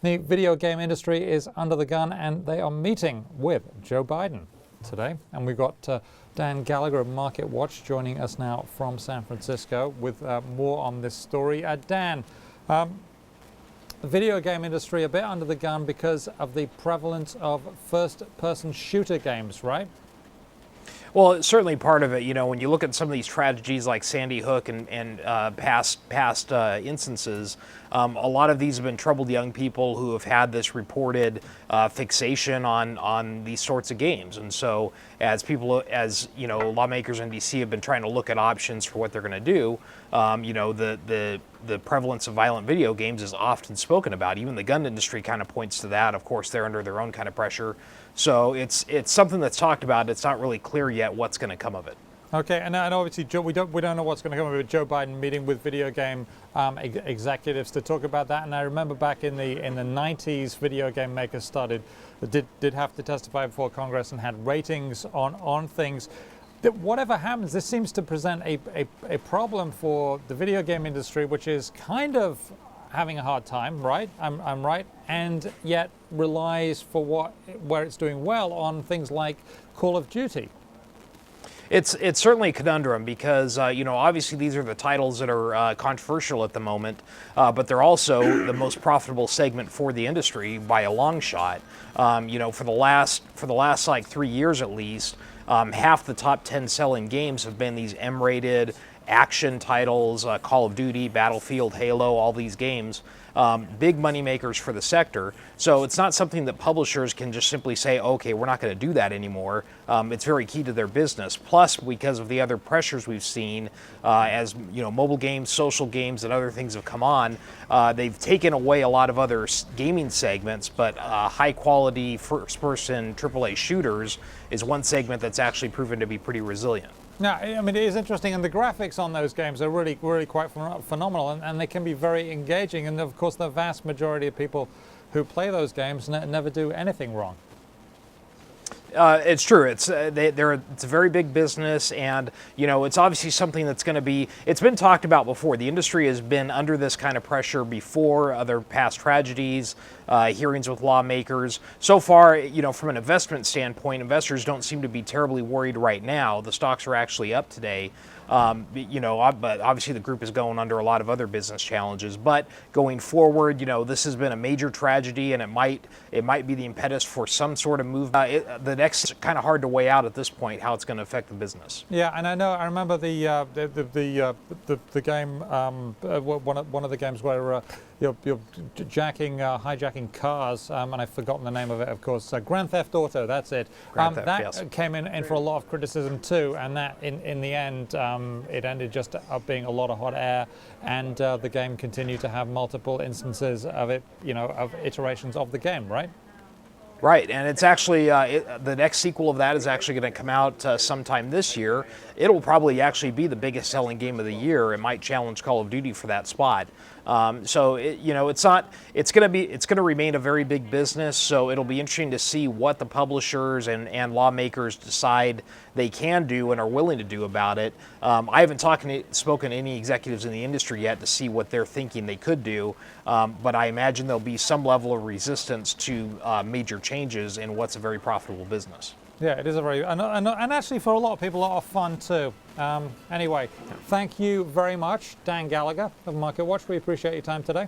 The video game industry is under the gun, and they are meeting with Joe Biden today. And we've got Dan Gallagher of Market Watch joining us now from San Francisco with more on this story. Dan, the video game industry a bit under the gun because of the prevalence of first-person shooter games, right? Well, it's certainly part of it. You know, when you look at some of these tragedies like Sandy Hook and past instances, a lot of these have been troubled young people who have had this reported fixation on these sorts of games. And so, as lawmakers in D.C. have been trying to look at options for what they're going to do, the prevalence of violent video games is often spoken about. Even the gun industry kind of points to that. Of course, they're under their own kind of pressure. So it's something that's talked about. It's not really clear yet what's going to come of it. Okay, and obviously, Joe, we don't know what's going to come of it. Joe Biden meeting with video game executives to talk about that. And I remember back in the 90s, video game makers did have to testify before Congress and had ratings on things. That whatever happens, this seems to present a problem for the video game industry, which is kind of having a hard time, right? I'm right, and yet relies for where it's doing well on things like Call of Duty. It's certainly a conundrum because obviously these are the titles that are controversial at the moment, but they're also the most profitable segment for the industry by a long shot. For the last like 3 years at least, half the top 10 selling games have been these M-rated action titles, Call of Duty, Battlefield, Halo, all these games, big money makers for the sector. So it's not something that publishers can just simply say, okay, we're not going to do that anymore. It's very key to their business. Plus, because of the other pressures we've seen, as mobile games, social games, and other things have come on, they've taken away a lot of other gaming segments, but high quality first-person AAA shooters is one segment that's actually proven to be pretty resilient. Now, I mean, it is interesting, and the graphics on those games are really quite phenomenal, and they can be very engaging. And of course, the vast majority of people who play those games never do anything wrong. It's true. It's a very big business, and it's obviously something that's going to be. It's been talked about before. The industry has been under this kind of pressure before. Other past tragedies, hearings with lawmakers. So far, from an investment standpoint, investors don't seem to be terribly worried right now. The stocks are actually up today. But obviously the group is going under a lot of other business challenges. But going forward, this has been a major tragedy, and it might be the impetus for some sort of move. The next kind of hard to weigh out at this point how it's going to affect the business. Yeah, and I remember the game, one of the games where you're hijacking cars, and I've forgotten the name of it, of course. Grand Theft Auto, that's it. Yes. Came in for a lot of criticism too, and that in the end, it ended just up being a lot of hot air, and the game continued to have multiple instances of it, of iterations of the game, right? Right, and it's actually, the next sequel of that is actually going to come out sometime this year. It'll probably actually be the biggest selling game of the year. It might challenge Call of Duty for that spot. It's going to remain a very big business. So it'll be interesting to see what the publishers and lawmakers decide they can do and are willing to do about it. I haven't spoken to any executives in the industry yet to see what they're thinking they could do, but I imagine there'll be some level of resistance to major changes in what's a very profitable business. Yeah, it is and actually for a lot of people, a lot of fun too. Anyway, thank you very much, Dan Gallagher of Market Watch. We appreciate your time today.